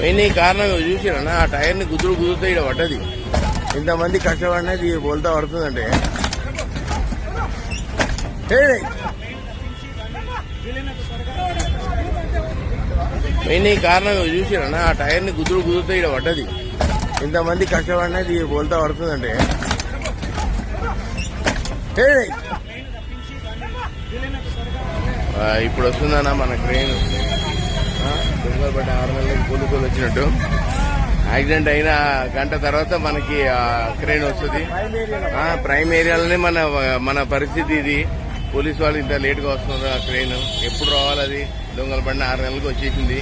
Main ఈ కారణం చూసినా ఆ టైర్ ని కుదురుతా ఇక్కడ పడ్డది. ఇంతమంది కష్టపడినది బోల్తా పడుతుందంటే మెయిన్ ఈ కారణం చూసినా ఆ టైర్ ని కుదురుతా ఇక్కడ పడ్డది. ఇంతమంది కష్టపడినది బోల్తా పడుతుందంటే ఇప్పుడు వస్తుందన్నా మన క్రెయిన్. దొంగలపడ్డ 6 నెలలకు పోలీసులు వచ్చినట్టు యాక్సిడెంట్ అయిన గంట తర్వాత మనకి క్రెయిన్ వస్తుంది. ప్రైమ్ ఏరియాలోనే మన పరిస్థితి ఇది. పోలీసు వాళ్ళు ఇంత లేట్ గా వస్తున్నారు. ఆ క్రెయిన్ ఎప్పుడు రావాలి? అది దొంగలపడిన 6 నెలలకు వచ్చేసింది.